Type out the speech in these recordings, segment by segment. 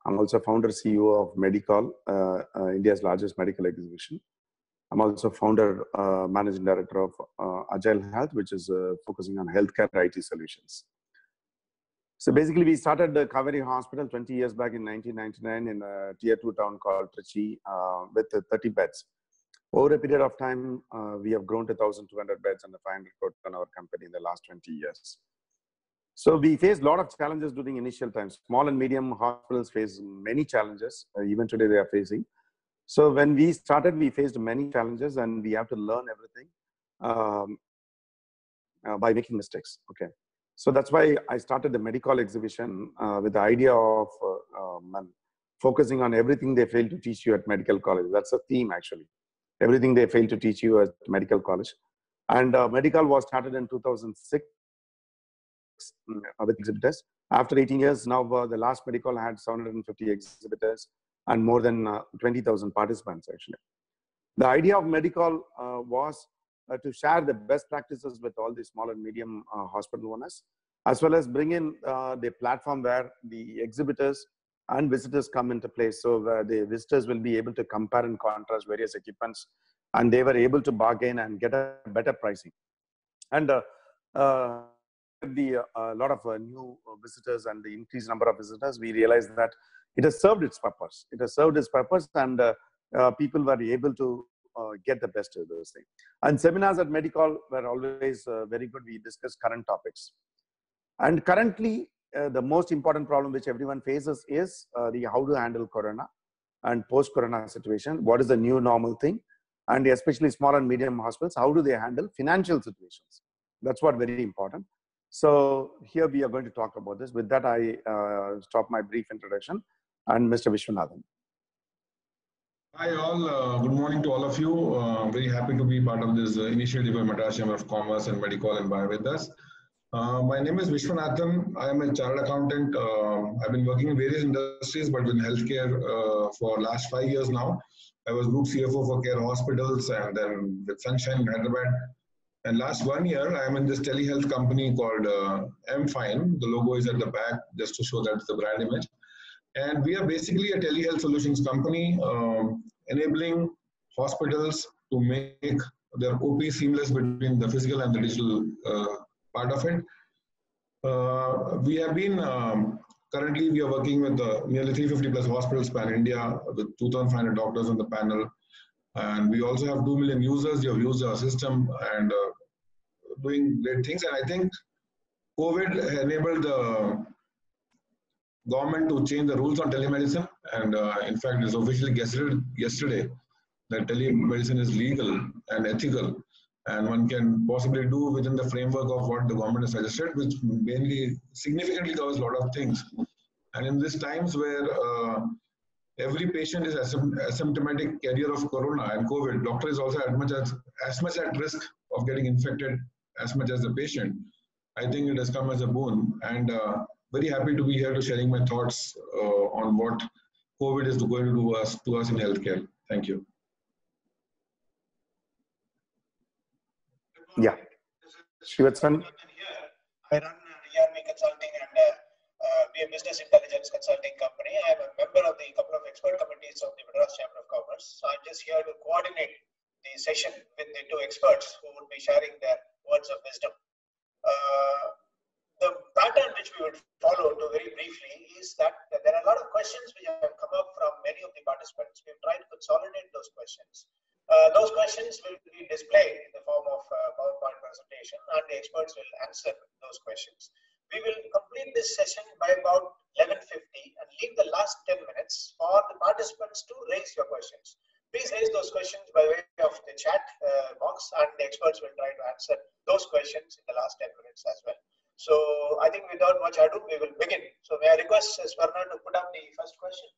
I'm also founder CEO of Medicall, India's largest medical exhibition. I'm also founder, managing director of Agile Health, which is focusing on healthcare IT solutions. So basically, we started the Kaveri Hospital 20 years back in 1999 in a tier 2 town called Trichy with 30 beds. Over a period of time, we have grown to 1,200 beds and a 500 crore turnover company in the last 20 years. So we faced a lot of challenges during initial times. Small and medium hospitals face many challenges. Even today, they are facing. So when we started, we faced many challenges, and we have to learn everything by making mistakes. Okay. So that's why I started the Medicall exhibition with the idea of focusing on everything they fail to teach you at medical college. That's a theme, actually. Everything they fail to teach you at medical college. And Medicall was started in 2006 with exhibitors. After 18 years, now the last Medicall had 750 exhibitors and more than 20,000 participants, actually. The idea of Medicall was to share the best practices with all the small and medium hospital owners, as well as bring in the platform where the exhibitors and visitors come into place. So the visitors will be able to compare and contrast various equipments, and they were able to bargain and get a better pricing. And a lot of new visitors and the increased number of visitors, we realized that it has served its purpose. It has served its purpose, and people were able to get the best of those things. And seminars at Medicall were always very good. We discussed current topics. And currently, the most important problem which everyone faces is how to handle Corona and post-Corona situation. What is the new normal thing? And especially small and medium hospitals, how do they handle financial situations? That's what very important. So here we are going to talk about this. With that, I stop my brief introduction. And Mr. Vishwanathan. Hi all, good morning to all of you. Very happy to be part of this initiative by Madras Chamber of Commerce and Medicall and Bio with us. My name is Vishwanathan. I am a chartered accountant. I've been working in various industries, but in healthcare for last 5 years now. I was group CFO for Care Hospitals and then with Sunshine in Hyderabad. And last 1 year, I am in this telehealth company called Mfine. The logo is at the back just to show that it's the brand image. And we are basically a telehealth solutions company enabling hospitals to make their OP seamless between the physical and the digital part of it. We have been, currently we are working with nearly 350 plus hospitals pan India with 2,500 doctors on the panel. And we also have 2 million users who have used our system and doing great things. And I think COVID enabled the government to change the rules on telemedicine, and in fact, it's officially gazetted yesterday that telemedicine is legal and ethical, and one can possibly do within the framework of what the government has suggested, which mainly significantly covers a lot of things. And in these times where every patient is asymptomatic carrier of Corona and COVID, doctor is also as much at risk of getting infected as much as the patient. I think it has come as a boon, and very happy to be here to sharing my thoughts on what COVID is going to do to us in healthcare. Thank you. Yeah. Shivatsan. I run ERP consulting and we are business intelligence consulting company. I am a member of the couple of expert committees of the Madras Chamber of Commerce. So I'm just here to coordinate the session with the 2 experts who would be sharing their words of wisdom. The pattern which we would follow, to very briefly, is that there are a lot of questions which have come up from many of the participants. We've tried to consolidate those questions. Those questions will be displayed in the form of PowerPoint presentation, and the experts will answer those questions. We will complete this session by about 11:50 and leave the last 10 minutes for the participants to raise your questions. Please raise those questions by way of the chat box, and the experts will try to answer those questions in the last 10 minutes as well. So I think without much ado, we will begin. So may I request Swarna to put up the first question?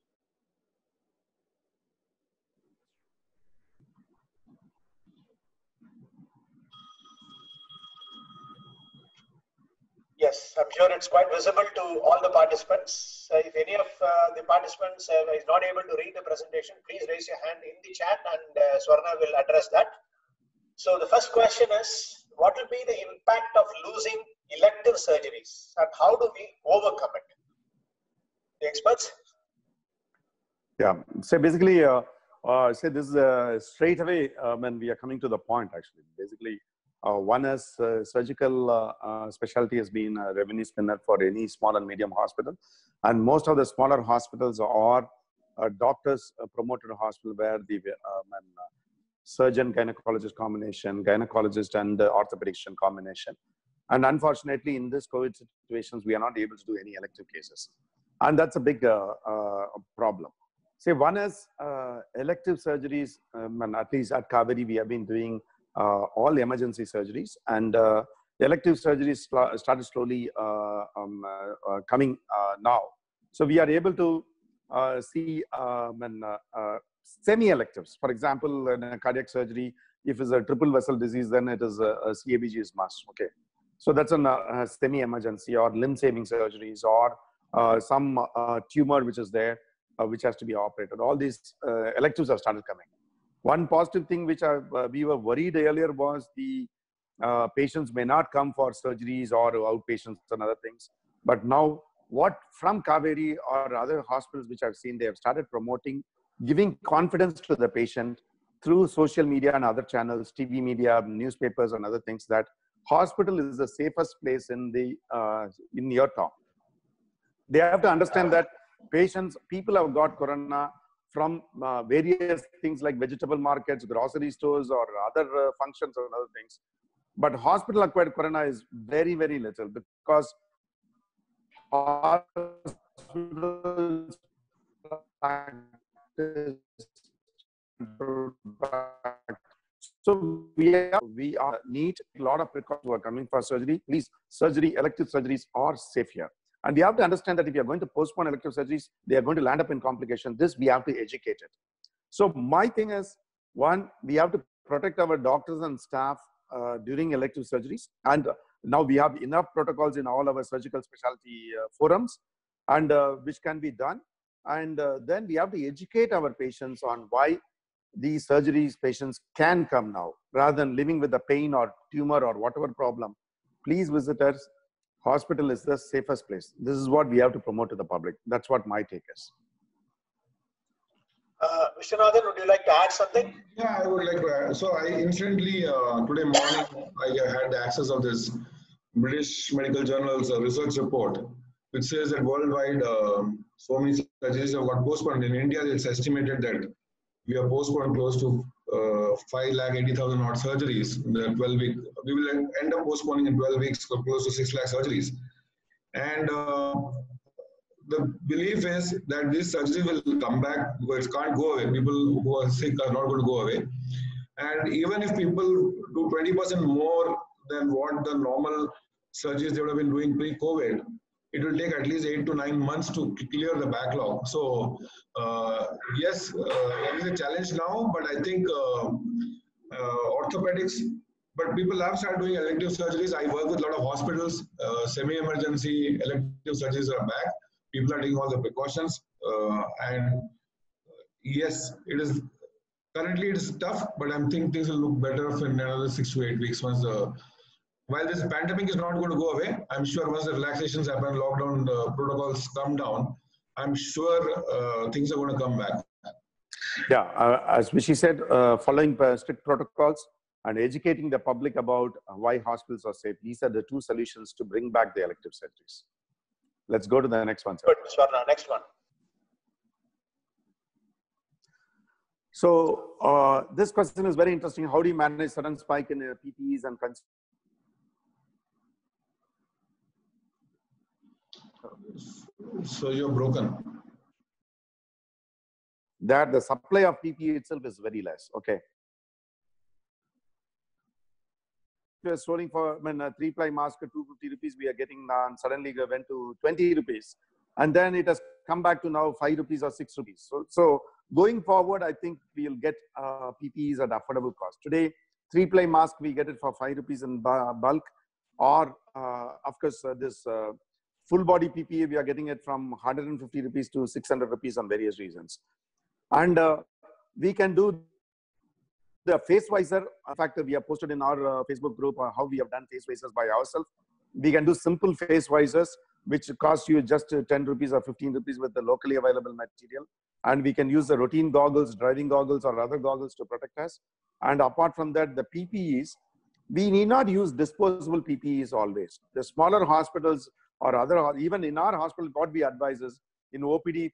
Yes, I'm sure it's quite visible to all the participants. If any of the participants is not able to read the presentation, please raise your hand in the chat and Swarna will address that. So the first question is, what will be the impact of losing elective surgeries and how do we overcome it? The experts? Yeah. So basically, say this is straight away when we are coming to the point. Actually, basically, one is surgical specialty has been a revenue spinner for any small and medium hospital, and most of the smaller hospitals are doctors promoted hospital where the surgeon gynecologist combination, gynecologist and orthopedician combination. And unfortunately, in this COVID situations, we are not able to do any elective cases. And that's a big problem. See, one is elective surgeries, and at least at Kaveri, we have been doing all emergency surgeries. And elective surgeries started slowly coming now. So we are able to see semi-electives. For example, in a cardiac surgery, if it's a triple vessel disease, then it is a CABG is must. Okay. So that's a semi-emergency, or limb-saving surgeries, or some tumor which is there, which has to be operated. All these electives have started coming. One positive thing which we were worried earlier was the patients may not come for surgeries or outpatients and other things. But now, what from Kaveri or other hospitals which I've seen, they have started promoting, giving confidence to the patient through social media and other channels, TV media, newspapers and other things, that hospital is the safest place in your town. They have to understand that people have got corona from various things like vegetable markets, grocery stores, or other functions or other things. But hospital acquired corona is very, very little, because hospitals so we need a lot of precautions who are coming for surgery. Please, elective surgeries are safe here. And we have to understand that if you are going to postpone elective surgeries, they are going to land up in complications. This, we have to educate it. So my thing is, one, we have to protect our doctors and staff during elective surgeries. And now we have enough protocols in all our surgical specialty forums, and which can be done. And then we have to educate our patients on why these surgeries patients can come now, rather than living with the pain or tumor or whatever problem. Please visit us. Hospital is the safest place. This is what we have to promote to the public. That's what my take is. Vishwanathan, would you like to add something? Yeah, I would like to add. So I instantly, today morning, I had the access of this British Medical Journal's research report, which says that worldwide, so many surgeries have got postponed. In India, it's estimated that we have postponed close to 5,80,000 odd surgeries in the 12 weeks. We will end up postponing in 12 weeks close to 6 lakh surgeries. And the belief is that this surgery will come back, because it can't go away. People who are sick are not going to go away. And even if people do 20% more than what the normal surgeries they would have been doing pre-COVID, it will take at least 8 to 9 months to clear the backlog. So yes, there is a challenge now, but I think orthopedics, but people have started doing elective surgeries. I work with a lot of hospitals, semi-emergency elective surgeries are back. People are taking all the precautions. And yes, it is currently it is tough, but I'm thinking things will look better in another 6 to 8 weeks once while this pandemic is not going to go away. I'm sure once the relaxations happen, lockdown protocols come down, I'm sure things are going to come back. Yeah, as Vishy said, following strict protocols and educating the public about why hospitals are safe. These are the two solutions to bring back the elective surgeries. Let's go to the next one, sir. Good, Swarna, next one. So this question is very interesting. How do you manage sudden spike in PPEs and So you're broken. That the supply of PPE itself is very less. Okay. We are selling for 3-ply mask at 250 rupees, we are getting now, and suddenly we went to 20 rupees. And then it has come back to now 5 rupees or 6 rupees. So going forward, I think we'll get PPEs at affordable cost. Today, 3-ply mask, we get it for 5 rupees in bulk. Or of course, this full body PPE, we are getting it from 150 rupees to 600 rupees on various reasons. And we can do the face visor. In fact, we have posted in our Facebook group how we have done face visors by ourselves. We can do simple face visors, which cost you just 10 rupees or 15 rupees with the locally available material. and we can use the routine goggles, driving goggles, or other goggles to protect us. And apart from that, the PPEs, we need not use disposable PPEs always. The smaller hospitals or other, even in our hospital, what we advise is in OPD,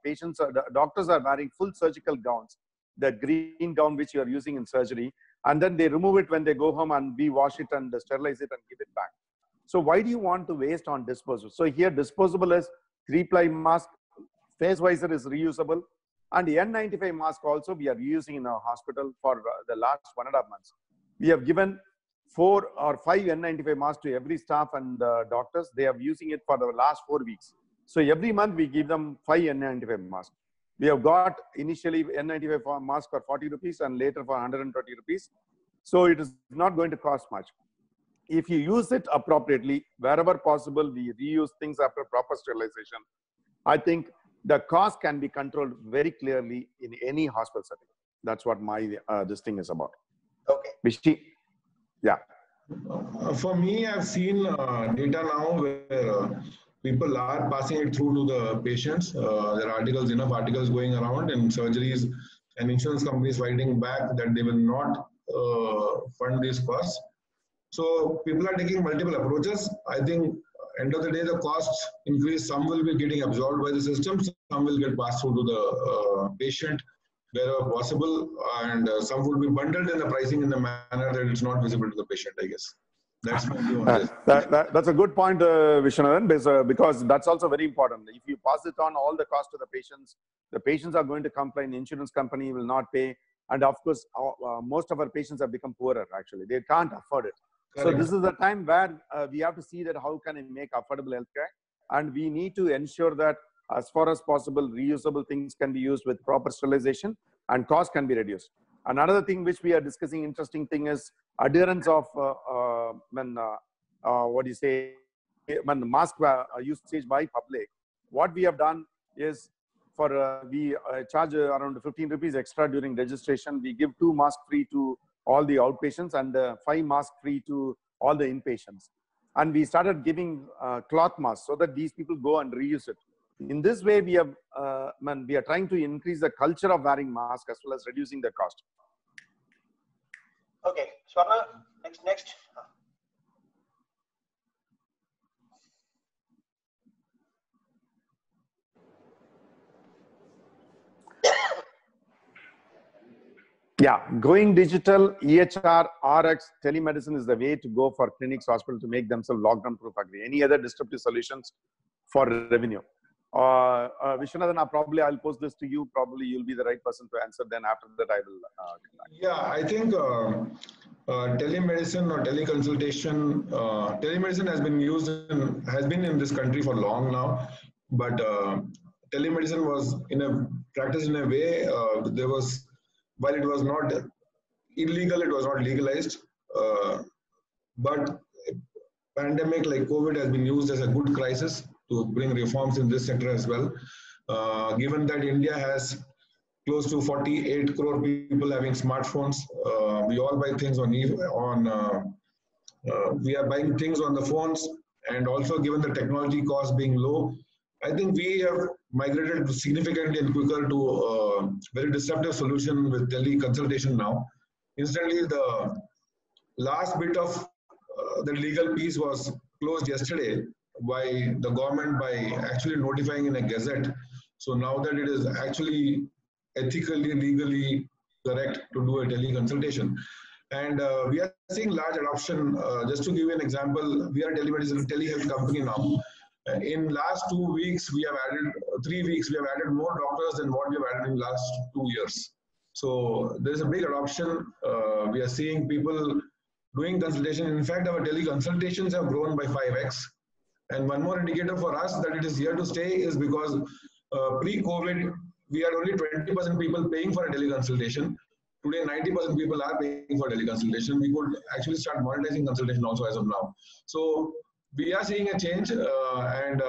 doctors are wearing full surgical gowns, the green gown which you are using in surgery, and then they remove it when they go home and we wash it and sterilize it and give it back. So why do you want to waste on disposable? So here disposable is 3-ply mask, face visor is reusable, and the N95 mask also we are using in our hospital for the last 1.5 months. We have given 4 or 5 N95 masks to every staff and doctors. They are using it for the last 4 weeks. So every month we give them 5 N95 masks. We have got initially N95 mask for 40 rupees and later for 120 rupees. So it is not going to cost much. If you use it appropriately, wherever possible, we reuse things after proper sterilization. I think the cost can be controlled very clearly in any hospital setting. That's what my this thing is about. Okay. Vishti? Yeah. For me, I've seen data now where people are passing it through to the patients. There are enough articles going around in surgeries and insurance companies fighting back that they will not fund these costs. So people are taking multiple approaches. I think end of the day, the costs increase. Some will be getting absorbed by the system. Some will get passed through to the patient wherever possible. And some would be bundled in the pricing in the manner that it's not visible to the patient, I guess. That's my view on this. That's a good point, Vishwanathan, because that's also very important. If you pass it on all the cost to the patients are going to complain, the insurance company will not pay. And of course, most of our patients have become poorer, actually. They can't afford it. Correct. So this is the time where we have to see that how can I make affordable healthcare, and we need to ensure that as far as possible, reusable things can be used with proper sterilization and cost can be reduced. Another thing which we are discussing, interesting thing is adherence of when mask usage by public. What we have done is for we charge around 15 rupees extra during registration. We give 2 masks free to all the outpatients and 5 masks free to all the inpatients. And we started giving cloth masks so that these people go and reuse it. In this way, we have we are trying to increase the culture of wearing masks as well as reducing the cost. Okay, Swarna, next. Yeah, going digital, EHR, RX, telemedicine is the way to go for clinics, hospitals to make themselves lockdown proof. Agree. Any other disruptive solutions for revenue? Vishwanathan, I'll post this to you. Probably you'll be the right person to answer. Then after that, I will. Yeah, I think telemedicine or teleconsultation, telemedicine has been in this country for long now, but telemedicine was practiced in a way while it was not illegal, it was not legalized, but pandemic like COVID has been used as a good crisis to bring reforms in this sector as well. Given that India has close to 48 crore people having smartphones, we all buy things we are buying things on the phones, and also given the technology cost being low, I think we have migrated significantly and quicker to a very disruptive solution with teleconsultation now. Instantly, the last bit of the legal piece was closed yesterday by the government by actually notifying in a gazette. So now that it is actually ethically, legally correct to do a teleconsultation. And we are seeing large adoption. Just to give you an example, we are a telehealth company now. In last 2 weeks, 3 weeks, we have added more doctors than what we have added in last 2 years. So there's a big adoption. We are seeing people doing consultation. In fact, our teleconsultations have grown by 5x. And one more indicator for us that it is here to stay is because pre-COVID, we had only 20% people paying for a teleconsultation. Today, 90% people are paying for teleconsultation. We could actually start monetizing consultation also as of now. So we are seeing a change, and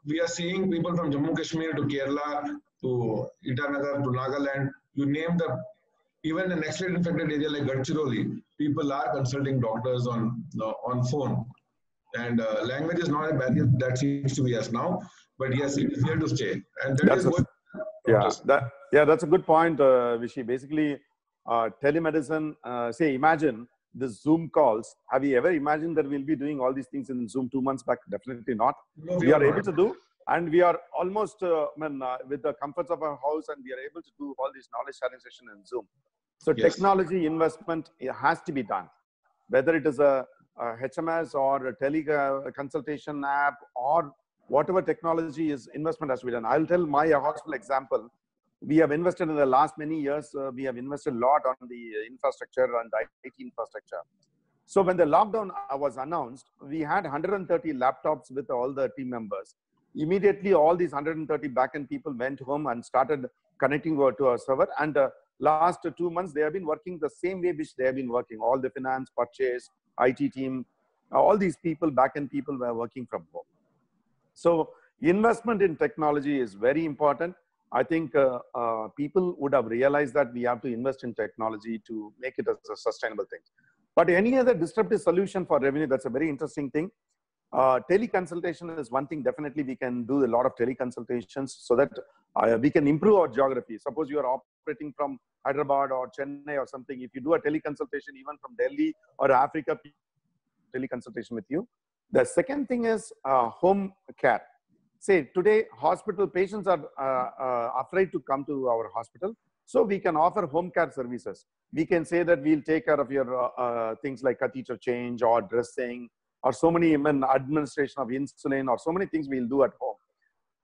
we are seeing people from Jammu Kashmir to Kerala to Itanagar to Nagaland. You name even the next infected area like Gadchiroli, people are consulting doctors on phone. And language is not a barrier that seems to be as now, but yes, it is here to stay. And that is what That's a good point, Vishy. Basically, telemedicine, say, imagine the Zoom calls. Have you ever imagined that we'll be doing all these things in Zoom 2 months back? Definitely not. No, we are able to do, and we are almost with the comforts of our house, and we are able to do all these knowledge sharing session in Zoom. So technology investment has to be done, whether it is a HMS or a teleconsultation app or whatever technology is, investment has to be done. I'll tell my hospital example. We have invested in the last many years. We have invested a lot on the infrastructure and the IT infrastructure. So when the lockdown was announced, we had 130 laptops with all the team members. Immediately, all these 130 backend people went home and started connecting to our server. And last 2 months, they have been working the same way which they have been working. All the finance, purchase, IT team, all these people, backend people were working from home. So investment in technology is very important. I think people would have realized that we have to invest in technology to make it as a sustainable thing. But any other disruptive solution for revenue, that's a very interesting thing. Teleconsultation is one thing. Definitely we can do a lot of teleconsultations so that we can improve our geography. Suppose you are operating from Hyderabad or Chennai or something. If you do a teleconsultation even from Delhi or Africa, teleconsultation with you. The second thing is home care. Say today, hospital patients are afraid to come to our hospital. So we can offer home care services. We can say that we'll take care of your things like catheter change or dressing or so many administration of insulin or so many things we'll do at home.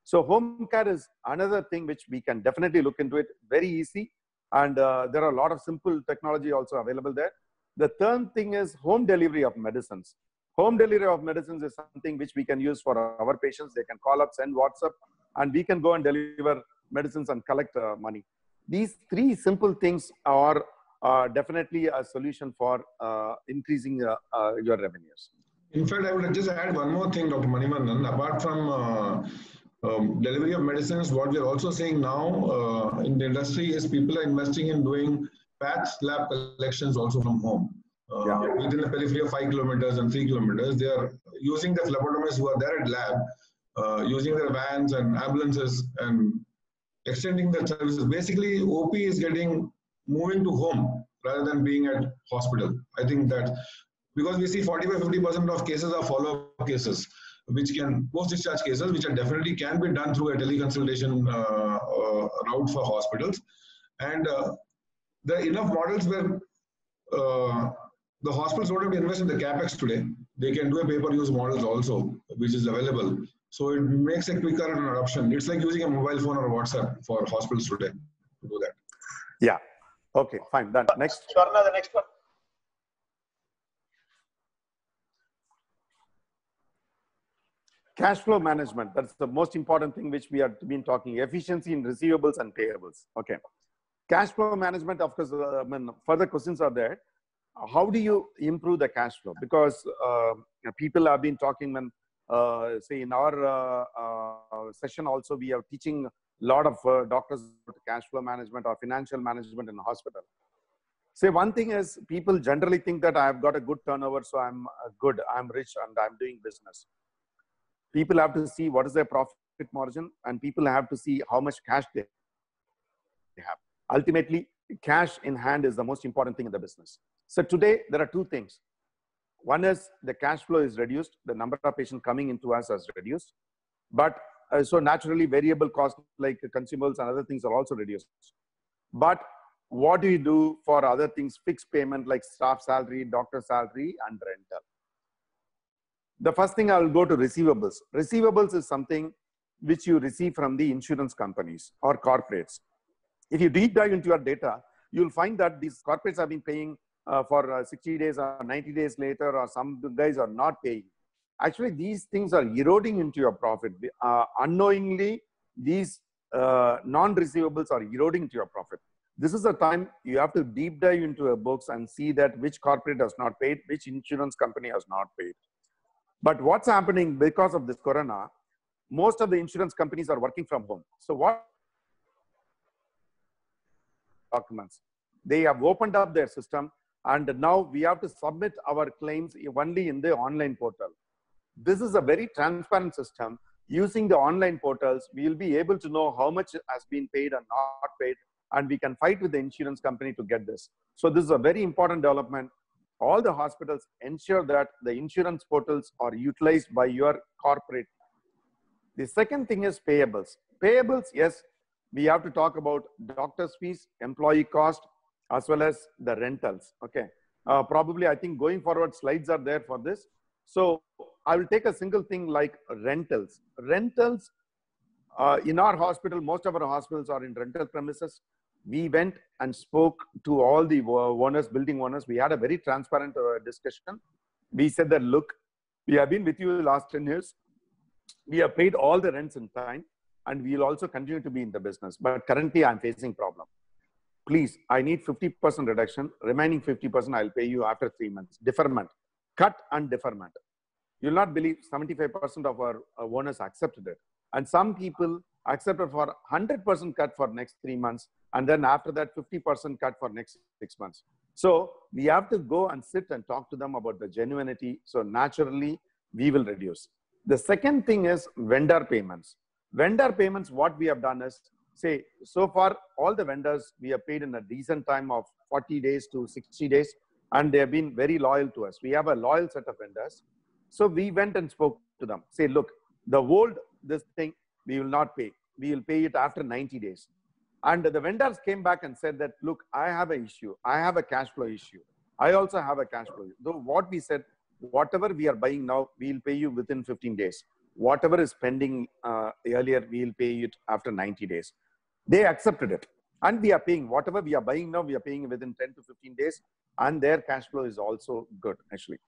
So home care is another thing which we can definitely look into it. Very easy. And there are a lot of simple technology also available there. The third thing is home delivery of medicines. Home delivery of medicines is something which we can use for our patients. They can call up, send WhatsApp, and we can go and deliver medicines and collect money. These three simple things are definitely a solution for increasing your revenues. In fact, I would just add one more thing, Dr. Manimandan. Apart from delivery of medicines, what we are also seeing now in the industry is people are investing in doing path lab collections also from home. Within the periphery of 5 kilometers and 3 kilometers, they are using the phlebotomists who are there at lab, using their vans and ambulances and extending the services. Basically, OP is moving to home rather than being at hospital. I think that because we see 45–50% of cases are follow-up cases, which can post-discharge cases, which are definitely can be done through a teleconsultation route for hospitals. And there are enough models where the hospitals don't have to invest in the capex today. They can do a pay-per-use models also, which is available. So it makes a quicker adoption. It's like using a mobile phone or WhatsApp for hospitals today to do that. Yeah. Okay, fine. Done. Next. Swarna, the next one. Cash flow management. That's the most important thing which we have been talking. Efficiency in receivables and payables. Okay. Cash flow management, of course, further questions are there. How do you improve the cash flow? Because people have been talking, say in our session also, we are teaching a lot of doctors cash flow management or financial management in the hospital. Say one thing is people generally think that I've got a good turnover, so I'm good, I'm rich and I'm doing business. People have to see what is their profit margin and people have to see how much cash they have. Ultimately, cash in hand is the most important thing in the business. So today, there are two things. One is the cash flow is reduced. The number of patients coming into us has reduced. But so naturally, variable costs like consumables and other things are also reduced. But what do you do for other things? Fixed payment like staff salary, doctor salary, and rental. The first thing I will go to receivables. Receivables is something which you receive from the insurance companies or corporates. If you deep dive into your data, you'll find that these corporates have been paying for 60 days or 90 days later, or some guys are not paying. Actually, these things are eroding into your profit. Unknowingly, these non-receivables are eroding to your profit. This is the time you have to deep dive into your books and see that which corporate has not paid, which insurance company has not paid. But what's happening because of this corona, most of the insurance companies are working from home. So what documents? They have opened up their system and now we have to submit our claims only in the online portal. This is a very transparent system. using the online portals, we will be able to know how much has been paid and not paid, and we can fight with the insurance company to get this. So this is a very important development. All the hospitals ensure that the insurance portals are utilized by your corporate. The second thing is payables. Payables, yes, we have to talk about doctor's fees, employee cost, as well as the rentals. Okay. Probably, I think going forward, slides are there for this. So I will take a single thing like rentals. Rentals in our hospital, most of our hospitals are in rental premises. We went and spoke to all the owners, building owners. We had a very transparent discussion. We said that, look, we have been with you the last 10 years. We have paid all the rents in time, and we will also continue to be in the business. But currently, I'm facing problem. Please, I need 50% reduction. Remaining 50%, I'll pay you after 3 months. Deferment, cut and deferment. You'll not believe 75% of our owners accepted it. And some people accepted for 100% cut for next 3 months. And then after that, 50% cut for next 6 months. So we have to go and sit and talk to them about the genuinity. So naturally, we will reduce. The second thing is vendor payments. Vendor payments, what we have done is, say, so far, all the vendors, we have paid in a decent time of 40 days to 60 days, and they have been very loyal to us. We have a loyal set of vendors. So we went and spoke to them. Say, look, the old, this thing, we will not pay. We will pay it after 90 days. And the vendors came back and said that, look, I have an issue. I have a cash flow issue. I also have a cash flow. So what we said, whatever we are buying now, we will pay you within 15 days. Whatever is pending earlier, we will pay it after 90 days. They accepted it. And we are paying, whatever we are buying now, we are paying within 10 to 15 days. And their cash flow is also good, actually.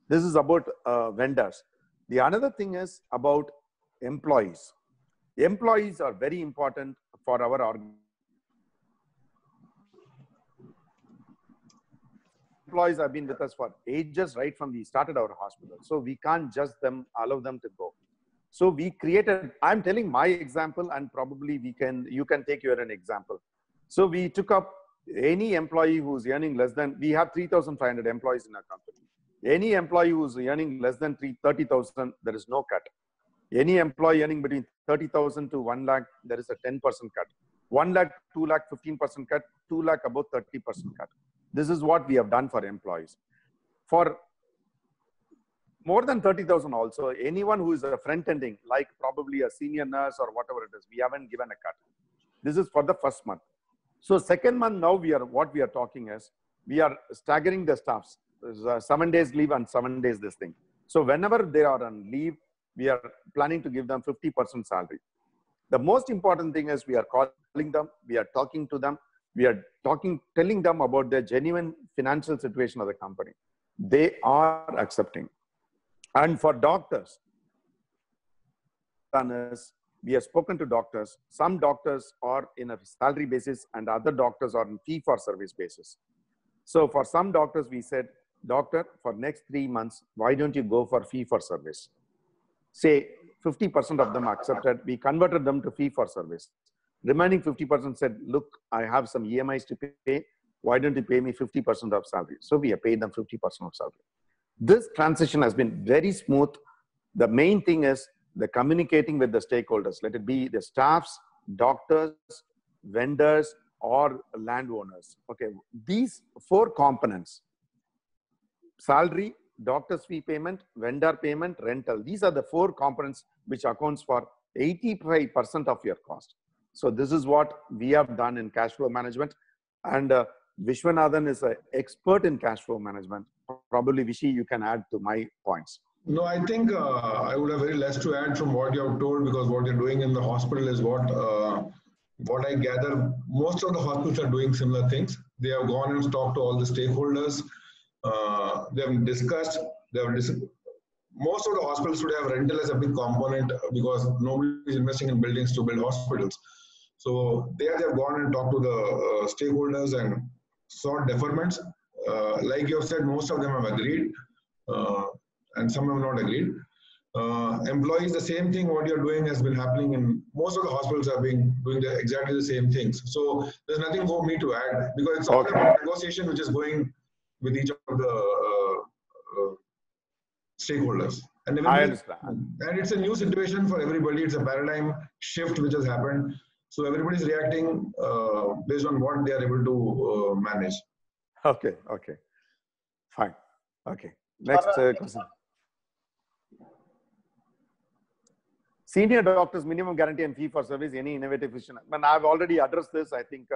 This is about vendors. The another thing is about employees. Employees are very important for our organization. Employees have been with us for ages, right from we started our hospital. So we can't just allow them to go. So we created, I'm telling my example, and probably you can take your own example. So we took up any employee who's earning less than, we have 3,500 employees in our company. Any employee who's earning less than 30,000, there is no cut. Any employee earning between 30,000 to 1 lakh, there is a 10% cut. 1 lakh, 2 lakh, 15% cut, 2 lakh, about 30% cut. This is what we have done for employees. For more than 30,000 also, anyone who is a front-ending, like probably a senior nurse or whatever it is, we haven't given a cut. This is for the first month. So second month now, what we are talking is, we are staggering the staffs. There's 7 days leave and 7 days this thing. So whenever they are on leave, we are planning to give them 50% salary. The most important thing is we are calling them, we are talking to them, we are telling them about the genuine financial situation of the company. They are accepting. And for doctors, we have spoken to doctors. Some doctors are in a salary basis and other doctors are in fee for service basis. So for some doctors, we said, doctor, for next 3 months, why don't you go for fee for service? Say 50% of them accepted. We converted them to fee for service. Remaining 50% said, look, I have some EMIs to pay. Why don't you pay me 50% of salary? So we have paid them 50% of salary. This transition has been very smooth. The main thing is the communicating with the stakeholders. Let it be the staffs, doctors, vendors, or landowners. Okay, these 4 components: salary, doctor's fee payment, vendor payment, rental. These are the 4 components which accounts for 85% of your cost. So this is what we have done in cash flow management. And Vishwanathan is an expert in cash flow management. Probably, Vishy, you can add to my points. No, I think I would have very less to add from what you have told, because what you're doing in the hospital is what I gather. Most of the hospitals are doing similar things. They have gone and talked to all the stakeholders. They have discussed. Most of the hospitals today have rental as a big component because nobody is investing in buildings to build hospitals. So they have gone and talked to the stakeholders and sought deferments. Like you have said, most of them have agreed, and some have not agreed. Employees, the same thing. What you're doing has been happening, and most of the hospitals are doing exactly the same things. So there's nothing for me to add, because it's all about negotiation which is going with each of the stakeholders. And I understand. And it's a new situation for everybody. It's a paradigm shift which has happened. So everybody's reacting based on what they are able to manage. Okay, okay, fine. Okay, next question. Senior doctors minimum guarantee and fee for service, any innovative vision? And I've already addressed this. I think,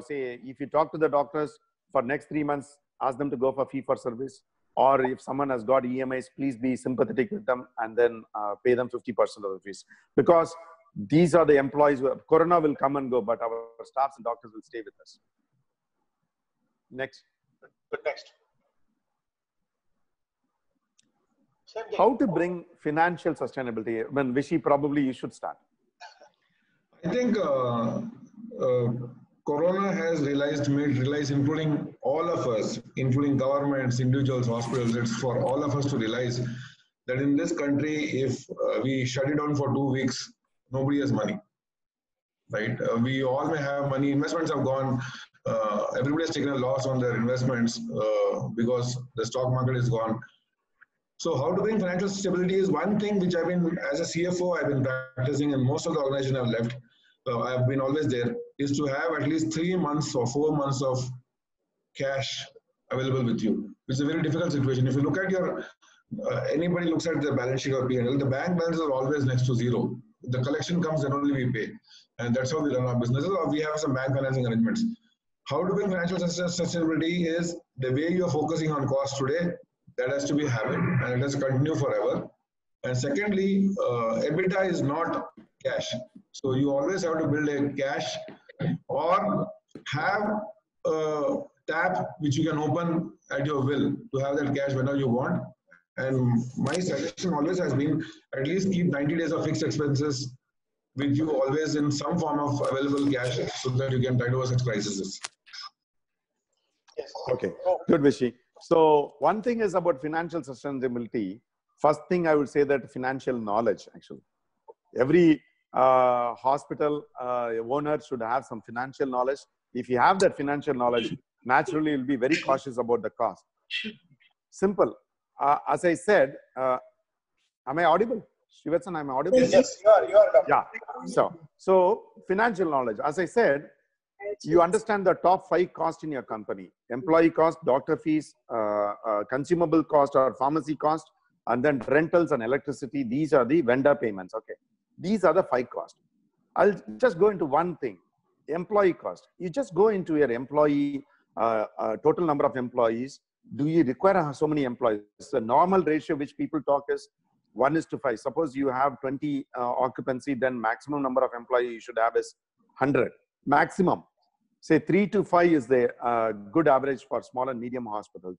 say, if you talk to the doctors for next 3 months, ask them to go for fee for service. Or if someone has got EMIs, please be sympathetic with them and then pay them 50% of the fees. Because these are the employees. Corona will come and go, but our staffs and doctors will stay with us. Next. Good, next. How to bring financial sustainability? When Vishy, probably you should start. I think Corona has made realize, including all of us, including governments, individuals, hospitals, it's for all of us to realize that in this country, if we shut it down for 2 weeks, nobody has money, right? We all may have money, investments have gone, everybody has taken a loss on their investments because the stock market is gone. So how to bring financial stability is one thing which I've been, as a CFO, I've been practicing, and most of the organizations I've left, I've been always there, is to have at least 3 months or 4 months of cash available with you. It's a very difficult situation. If you look at your, anybody looks at the balance sheet or P&L, the bank balances are always next to zero. The collection comes, then only we pay. And that's how we run our businesses, or we have some bank financing arrangements. How to bring financial sustainability is the way you're focusing on cost today, that has to be a habit and it has to continue forever. And secondly, EBITDA is not cash. So you always have to build a cash or have a tap which you can open at your will to have that cash whenever you want. And my suggestion always has been at least keep 90 days of fixed expenses with you always in some form of available cash so that you can tide over such crises. Yes. Okay, good, Vishy. So one thing is about financial sustainability. First thing I would say that financial knowledge, actually. Every hospital owner should have some financial knowledge. If you have that financial knowledge, naturally you'll be very cautious about the cost. Simple. As I said, am I audible? Shivatsan, am I audible? Yes, you are. Yeah. So financial knowledge. As I said, you understand the top 5 costs in your company: employee cost, doctor fees, consumable cost or pharmacy cost, and then rentals and electricity. These are the vendor payments. Okay. These are the 5 costs. I'll just go into one thing: employee cost. You just go into your employee, total number of employees. Do you require so many employees? The normal ratio which people talk is 1:5. Suppose you have 20 occupancy, then maximum number of employees you should have is 100. Maximum. Say 3 to 5 is the good average for small and medium hospitals.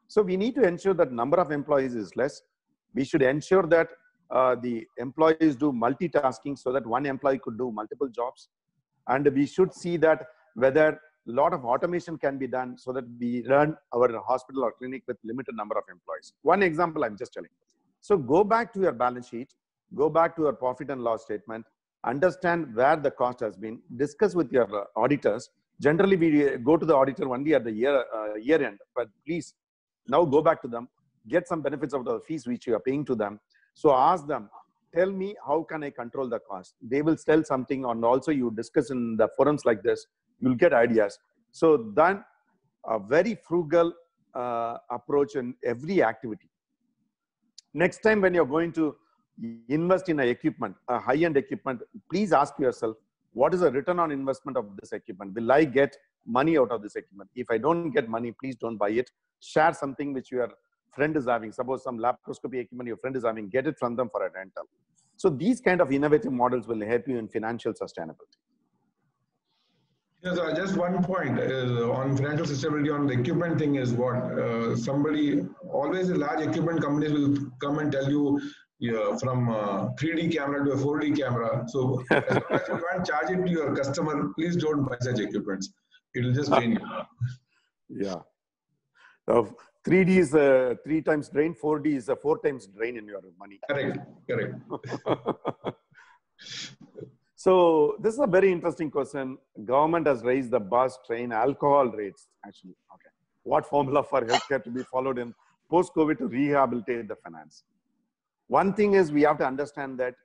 So we need to ensure that number of employees is less. We should ensure that the employees do multitasking so that one employee could do multiple jobs. And we should see that whether a lot of automation can be done so that we run our hospital or clinic with limited number of employees. One example I'm just telling. So go back to your balance sheet, go back to your profit and loss statement, understand where the cost has been, discuss with your auditors. Generally, we go to the auditor only at the year end, but please now go back to them, get some benefits of the fees which you are paying to them. So ask them, tell me, how can I control the cost? They will tell something, and also you discuss in the forums like this, you'll get ideas. So then a very frugal approach in every activity. Next time when you're going to invest in a equipment, a high-end equipment, please ask yourself, what is the return on investment of this equipment? Will I get money out of this equipment? If I don't get money, please don't buy it. Share something which your friend is having. Suppose some laparoscopy equipment your friend is having, get it from them for a rental. So these kind of innovative models will help you in financial sustainability. Yes, just one point on financial sustainability on the equipment thing is what somebody, always the large equipment companies will come and tell you from 3D camera to a 4D camera. So as long as you can't charge it to your customer, please don't buy such equipments. It will just drain you. Yeah. 3D is 3 times drain, 4D is 4 times drain in your money. Correct, correct. So this is a very interesting question. Government has raised the bus, train, alcohol rates, actually. Okay. What formula for healthcare to be followed in post-COVID to rehabilitate the finance? one thing is we have to understand that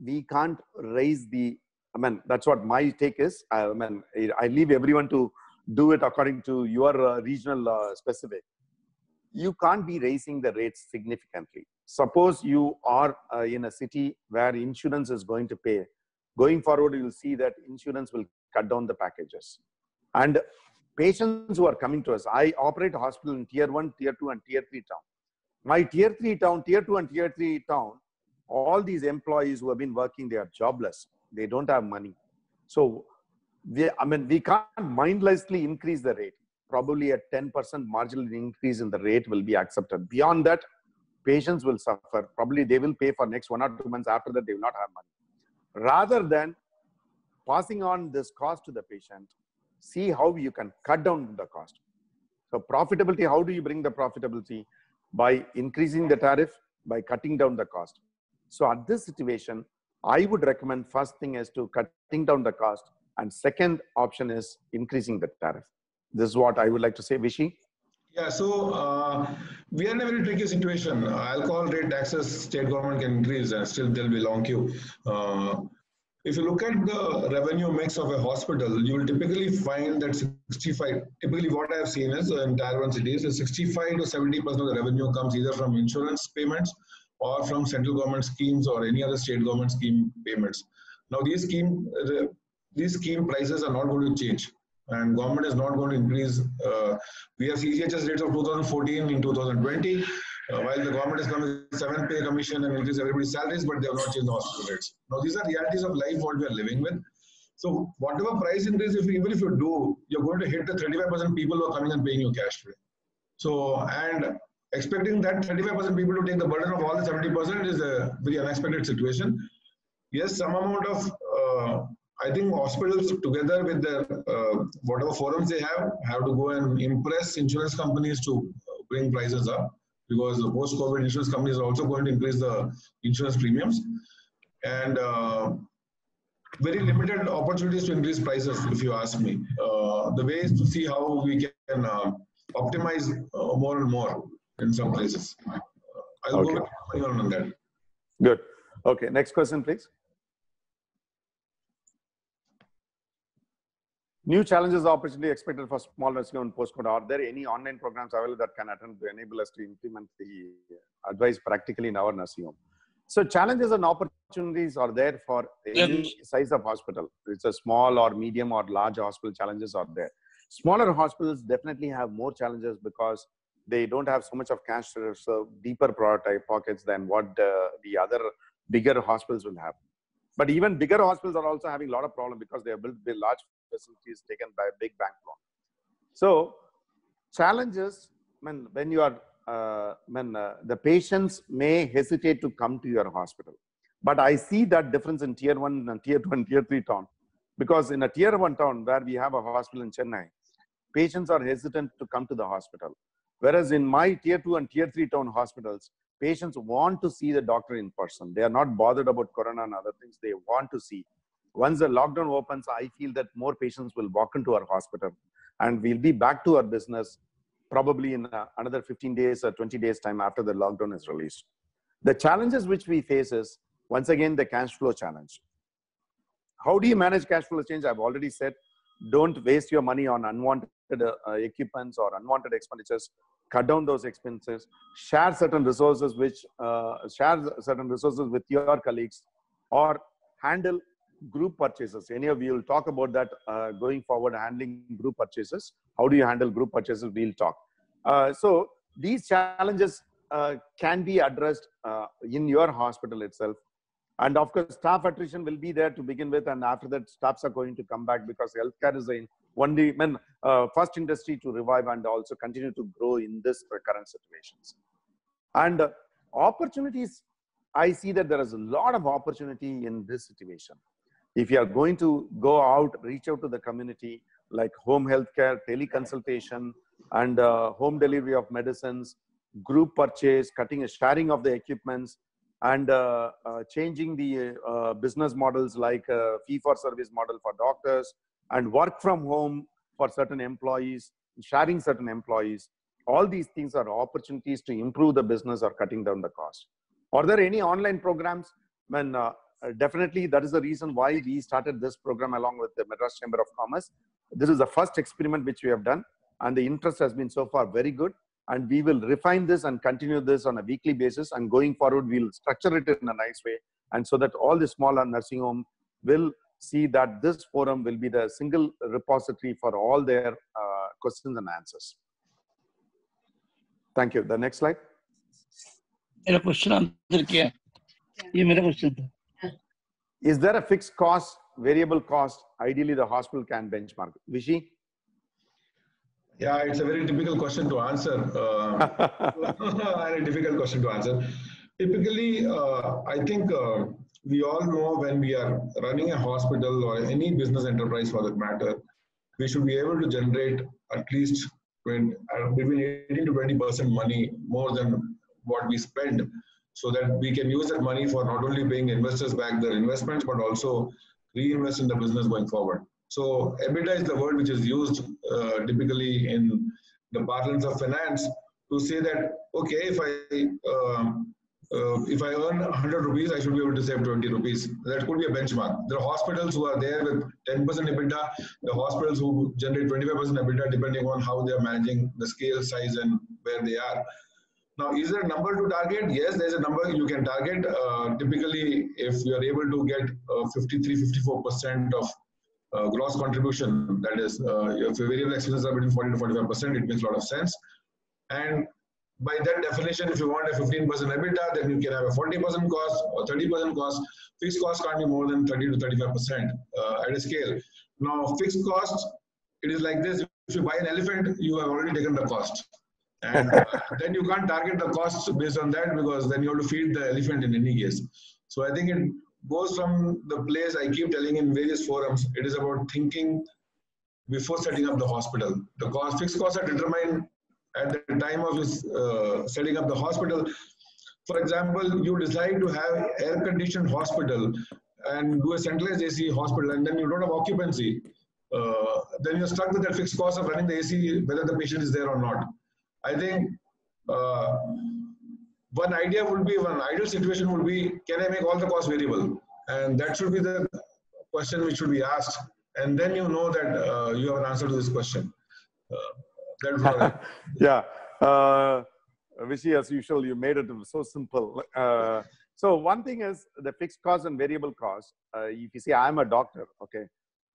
we can't raise the, that's what my take is. I leave everyone to do it according to your regional specific. You can't be raising the rates significantly. Suppose you are in a city where insurance is going to pay. Going forward, you will see that insurance will cut down the packages. And patients who are coming to us, I operate a hospital in tier 1, tier 2, and tier 3 town. My tier 3 town, tier 2 and tier 3 town, all these employees who have been working, they are jobless. They don't have money. So, we can't mindlessly increase the rate. Probably a 10% marginal increase in the rate will be accepted. Beyond that, patients will suffer. Probably they will pay for next 1 or 2 months. After that, they will not have money. Rather than passing on this cost to the patient, see how you can cut down the cost. So profitability, how do you bring the profitability? By increasing the tariff, by cutting down the cost. So at this situation, I would recommend first thing is to cutting down the cost, and second option is increasing the tariff. This is what I would like to say. Vishy? Yeah, so we are in a very tricky situation. Alcohol rate taxes, state government can increase and still there will be long queue. If you look at the revenue mix of a hospital, you will typically find that 65, typically what I have seen is in Tier 1 cities, 65 to 70% of the revenue comes either from insurance payments or from central government schemes or any other state government scheme payments. Now these scheme prices are not going to change, and government is not going to increase. We have CGHS rates of 2014 in 2020. While the government has come with 7th pay commission and increase everybody's salaries, but they have not changed the hospital rates. Now, these are realities of life, what we are living with. So, whatever price increase, even if you do, you're going to hit the 35% people who are coming and paying you cash today. So, and expecting that 35% people to take the burden of all the 70% is a very unexpected situation. Yes, some amount of, I think hospitals together with their, whatever forums they have to go and impress insurance companies to bring prices up. Because the post-COVID insurance companies are also going to increase the insurance premiums, and very limited opportunities to increase prices, if you ask me. The way is to see how we can optimize more and more in some places. I'll go with on that. Good. Okay, next question, please. New challenges, opportunity expected for small nursing home post-COVID. Are there any online programs available that can attend to enable us to implement the advice practically in our nursing home? So challenges and opportunities are there for any size of hospital. It's a small or medium or large hospital, challenges are there. Smaller hospitals definitely have more challenges because they don't have so much of cash to serve deeper product pockets than what the other bigger hospitals will have. But even bigger hospitals are also having a lot of problems because they have built large facilities taken by a big bank loan. So challenges, when you are, the patients may hesitate to come to your hospital. But I see that difference in tier 1 and tier 2 and tier 3 town. Because in a tier 1 town where we have a hospital in Chennai, patients are hesitant to come to the hospital. Whereas in my tier 2 and tier 3 town hospitals, patients want to see the doctor in person. They are not bothered about corona and other things. They want to see. Once the lockdown opens, I feel that more patients will walk into our hospital and we'll be back to our business probably in another 15 days or 20 days time after the lockdown is released. The challenges which we face is, once again, the cash flow challenge. How do you manage cash flow change? I've already said, don't waste your money on unwanted equipments or unwanted expenditures. Cut down those expenses. Share certain resources with your colleagues, or handle group purchases. Any of you will talk about that going forward, handling group purchases. How do you handle group purchases? We'll talk. So these challenges can be addressed in your hospital itself. And of course, staff attrition will be there to begin with, and after that, staffs are going to come back because healthcare is the first industry to revive and also continue to grow in this current situations. And opportunities, I see that there is a lot of opportunity in this situation. If you are going to go out, reach out to the community, like home healthcare, teleconsultation, and home delivery of medicines, group purchase, sharing of the equipments, and changing the business models like fee-for-service model for doctors, and work from home for certain employees, sharing certain employees. All these things are opportunities to improve the business or cutting down the cost. Are there any online programs? When definitely that is the reason why we started this program along with the Madras Chamber of Commerce. This is the first experiment which we have done, and the interest has been so far very good. And we will refine this and continue this on a weekly basis. And going forward, we'll structure it in a nice way, and so that all the smaller nursing homes will see that this forum will be the single repository for all their questions and answers. Thank you. The next slide. मेरा question answer किया है, ये मेरा question था. Is there a fixed cost, variable cost? Ideally, the hospital can benchmark. Vishy? Yeah, it's a very difficult question to answer. A difficult question to answer. Typically, I think we all know when we are running a hospital or any business enterprise for that matter, we should be able to generate at least between 18 to 20% money more than what we spend, so that we can use that money for not only paying investors back their investments, but also reinvest in the business going forward. So EBITDA is the word which is used typically in the parlance of finance to say that, okay, if I earn 100 rupees, I should be able to save 20 rupees. That could be a benchmark. There are hospitals who are there with 10% EBITDA, the hospitals who generate 25% EBITDA, depending on how they are managing the scale, size, and where they are. Now, is there a number to target? Yes, there's a number you can target. Typically, if you are able to get 53-54% of gross contribution, that is, if your variable expenses are between 40 to 45%, it makes a lot of sense. And by that definition, if you want a 15% EBITDA, then you can have a 40% cost or 30% cost. Fixed cost can't be more than 30 to 35% at a scale. Now, fixed cost, it is like this. If you buy an elephant, you have already taken the cost. And then you can't target the costs based on that, because then you have to feed the elephant in any case. So I think it goes from the place I keep telling in various forums, it is about thinking before setting up the hospital. The fixed costs are determined at the time of setting up the hospital. For example, you decide to have air-conditioned hospital and do a centralized AC hospital, and then you don't have occupancy. Then you're stuck with that fixed cost of running the AC, whether the patient is there or not. I think one ideal situation would be, can I make all the costs variable? And that should be the question which should be asked. And then you know that you have an answer to this question. That's what yeah. Vishy, as usual, you made it so simple. So one thing is the fixed cost and variable cost. If you see, I'm a doctor, okay.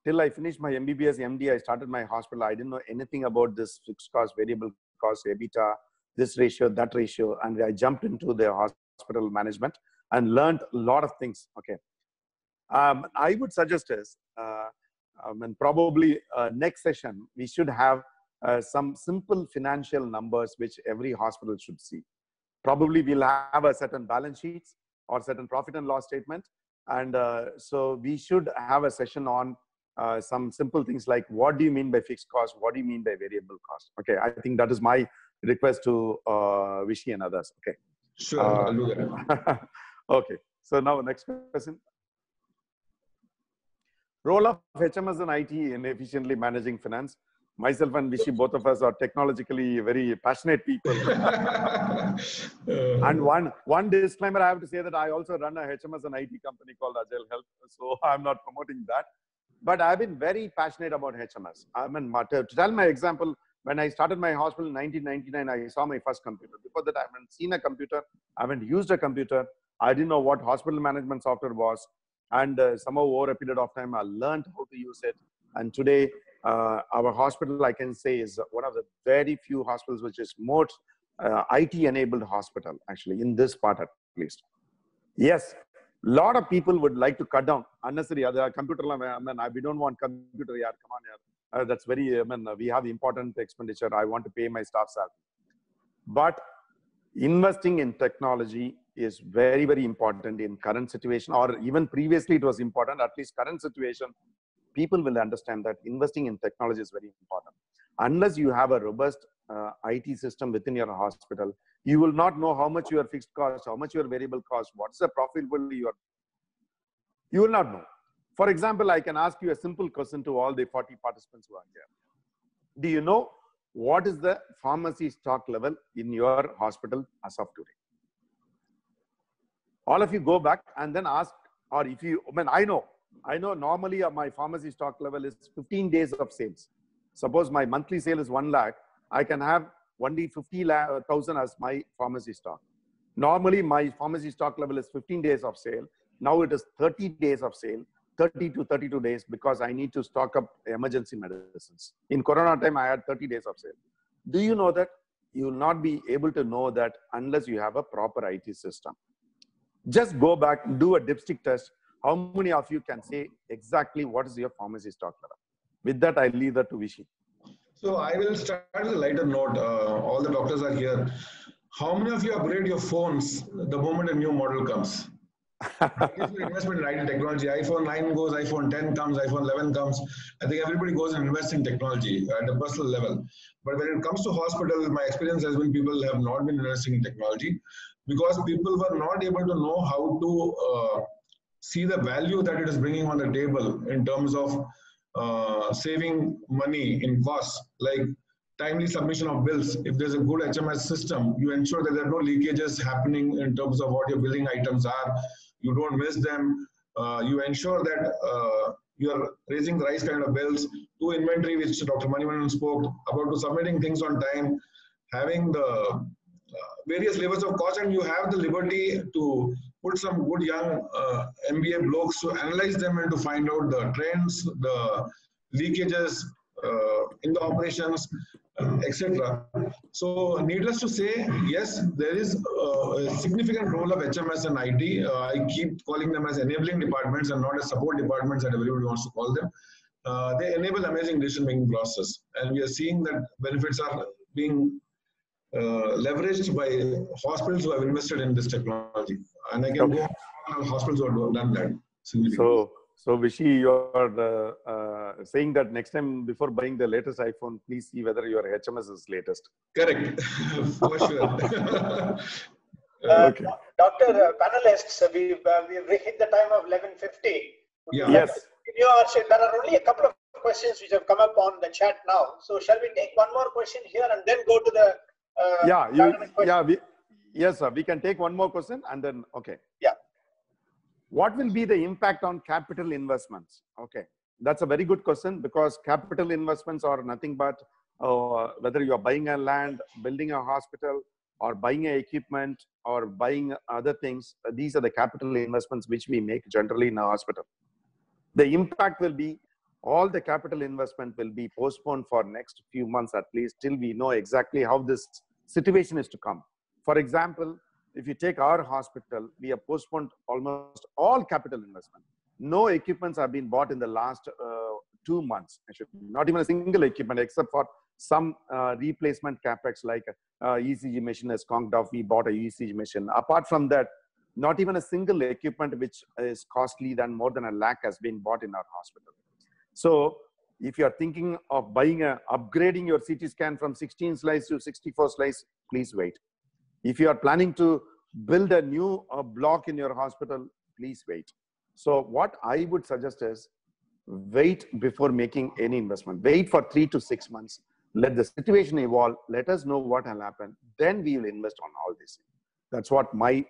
Till I finished my MBBS, MD, I started my hospital. I didn't know anything about this fixed cost, variable cost, EBITDA, this ratio, that ratio. And I jumped into the hospital management and learned a lot of things, okay. I would suggest is, and probably next session, we should have some simple financial numbers which every hospital should see. Probably we'll have a certain balance sheets or certain profit and loss statement. And so we should have a session on some simple things like, what do you mean by fixed cost? What do you mean by variable cost? Okay, I think that is my request to Vishy and others. Okay. Sure, I'll do that. Okay, so now next question. Role of HMS and IT in efficiently managing finance. Myself and Vishy, both of us are technologically very passionate people. And one disclaimer, I have to say that I also run a HMS and IT company called Agile Health. So I'm not promoting that. But I've been very passionate about HMS. I mean, to tell my example, when I started my hospital in 1999, I saw my first computer. Before that, I haven't seen a computer. I haven't used a computer. I didn't know what hospital management software was. And somehow over a period of time, I learned how to use it. And today, our hospital, I can say, is one of the very few hospitals which is more IT-enabled hospital, actually, in this part at least. Yes, a lot of people would like to cut down unnecessary other computer. I mean, we don't want computer. Yeah, come on, yeah. That's very. I mean, we have important expenditure. I want to pay my staff salary. But investing in technology is very, very important in current situation, or even previously it was important. At least current situation, people will understand that investing in technology is very important. Unless you have a robust IT system within your hospital, you will not know how much your fixed cost, how much your variable cost, what's the profitability you will not know. For example, I can ask you a simple question to all the 40 participants who are here. Do you know what is the pharmacy stock level in your hospital as of today? All of you go back and then ask, or if you, I mean, I know normally my pharmacy stock level is 15 days of sales. Suppose my monthly sale is 1 lakh, I can have only 50,000 as my pharmacy stock. Normally my pharmacy stock level is 15 days of sale. Now it is 30 days of sale, 30 to 32 days, because I need to stock up emergency medicines. In Corona time, I had 30 days of sale. Do you know that? You will not be able to know that unless you have a proper IT system. Just go back, do a dipstick test. How many of you can say exactly what is your pharmacy stock level? With that, I leave that to Vishy. So I will start with a lighter note. All the doctors are here. How many of you upgrade your phones the moment a new model comes? Investment in IT technology. iPhone 9 goes, iPhone 10 comes, iPhone 11 comes. I think everybody goes and invests in technology at a personal level. But when it comes to hospital, my experience has been people have not been investing in technology because people were not able to know how to see the value that it is bringing on the table in terms of saving money in costs, like timely submission of bills. If there's a good HMS system, you ensure that there are no leakages happening in terms of what your billing items are. You don't miss them. You ensure that you're raising the right kind of bills. To inventory, which Dr. Manivannan spoke about, to submitting things on time, having the various levels of cost, and you have the liberty to put some good young MBA blokes to analyze them and to find out the trends, the leakages in the operations, etc. So needless to say, yes, there is a significant role of HMS and IT. I keep calling them as enabling departments and not as support departments that everybody wants to call them. They enable amazing decision-making process, and we are seeing that benefits are being leveraged by hospitals who have invested in this technology. And I can go on hospitals who have done that significantly. So Vishy, you are saying that next time before buying the latest iPhone, please see whether your HMS is latest. Correct, for sure. Okay. Doctor, panelists, we've hit the time of 11:50. Yeah. Yes. There are only a couple of questions which have come up on the chat now. So shall we take one more question here and then go to the yes, sir. We can take one more question and then, okay. Yeah. What will be the impact on capital investments? Okay. That's a very good question, because capital investments are nothing but whether you are buying a land, building a hospital, or buying a equipment, or buying other things. These are the capital investments which we make generally in a hospital. The impact will be, all the capital investment will be postponed for next few months at least, till we know exactly how this situation is to come. For example, if you take our hospital, we have postponed almost all capital investment. No equipments have been bought in the last 2 months. Not even a single equipment, except for some replacement capex, like ECG machine is conked off. We bought a ECG machine. Apart from that, not even a single equipment which is costly than more than 1 lakh has been bought in our hospital. So if you are thinking of upgrading your CT scan from 16 slice to 64 slice, please wait. If you are planning to build a new block in your hospital, please wait. So what I would suggest is, wait before making any investment. Wait for 3 to 6 months. Let the situation evolve. Let us know what will happen. Then we will invest on all this. That's what my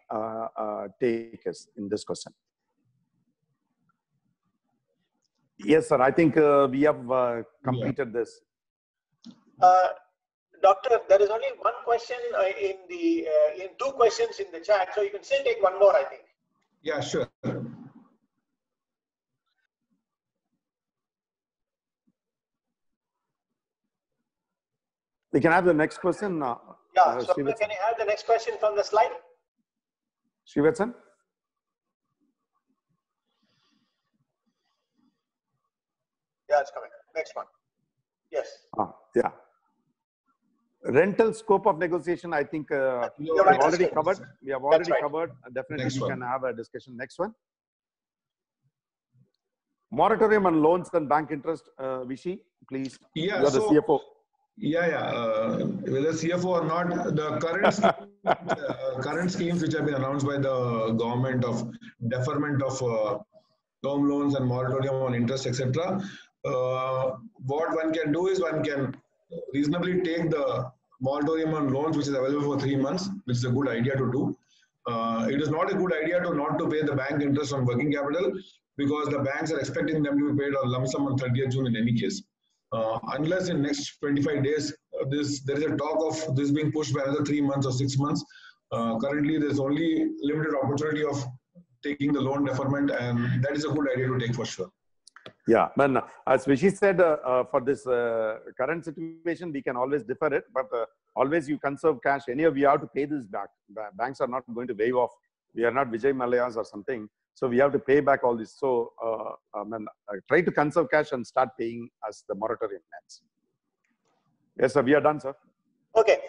take is in this question. Yes, sir. I think we have completed this. Doctor, there is only one question in 2 questions in the chat, so you can still take one more, I think. Yeah, sure. We can have the next question. So can you have the next question from the slide? Srivatsan? Yeah, it's coming. Next one. Yes. Yeah. Rental scope of negotiation, I think we have already covered. We have already covered. Definitely we can have a discussion. Next one. Moratorium on loans and bank interest. Vishy, please. Yeah, you are the CFO. Whether CFO or not, the current schemes which have been announced by the government of deferment of term loans and moratorium on interest, etc. What one can do is one can reasonably take the moratorium on loans, which is available for 3 months, which is a good idea to do. It is not a good idea to not to pay the bank interest on working capital because the banks are expecting them to be paid on lump sum on 30th June in any case. Unless in next 25 days, there is a talk of this being pushed by another 3 months or 6 months. Currently, there is only limited opportunity of taking the loan deferment, and that is a good idea to take for sure. Yeah, but as Vishy said, for this current situation, we can always defer it, but always you conserve cash. Anyway, we have to pay this back. Banks are not going to waive off. We are not Vijay Malayas or something. So we have to pay back all this. So try to conserve cash and start paying as the moratorium ends. Yes, sir, we are done, sir. Okay.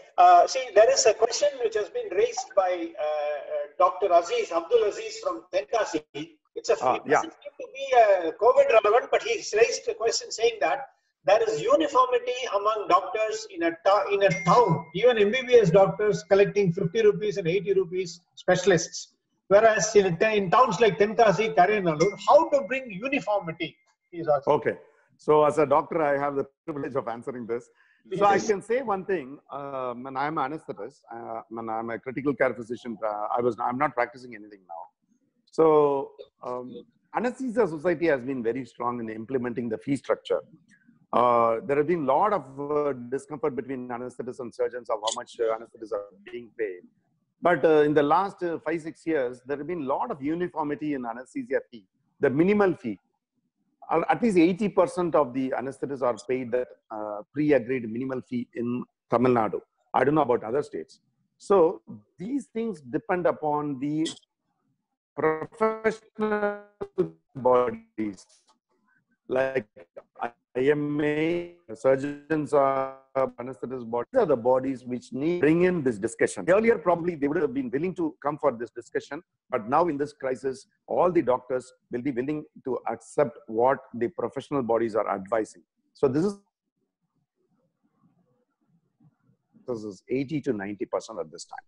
See, there is a question which has been raised by Dr. Abdul Aziz from Tenkasi. It doesn't seem to be COVID relevant, but he's raised a question saying that there is uniformity among doctors in a town, even MBBS doctors collecting 50 rupees and 80 rupees specialists. Whereas in towns like Tenkasi, Karinalur, how to bring uniformity? He's asking. Okay. So as a doctor, I have the privilege of answering this. So I can say one thing, when I'm an anesthetist, when I'm a critical care physician, I'm not practicing anything now. So Anesthesia Society has been very strong in implementing the fee structure. There have been a lot of discomfort between anesthetists and surgeons of how much anesthetists are being paid. But in the last 5-6 years, there have been a lot of uniformity in anesthesia fee. The minimal fee, at least 80% of the anesthetists are paid that pre-agreed minimal fee in Tamil Nadu. I don't know about other states. So these things depend upon the professional bodies like IMA, surgeons or anesthetists bodies are the bodies which need bring in this discussion. Earlier, probably they would have been willing to come for this discussion, but now in this crisis, all the doctors will be willing to accept what the professional bodies are advising. So this is 80 to 90% at this time.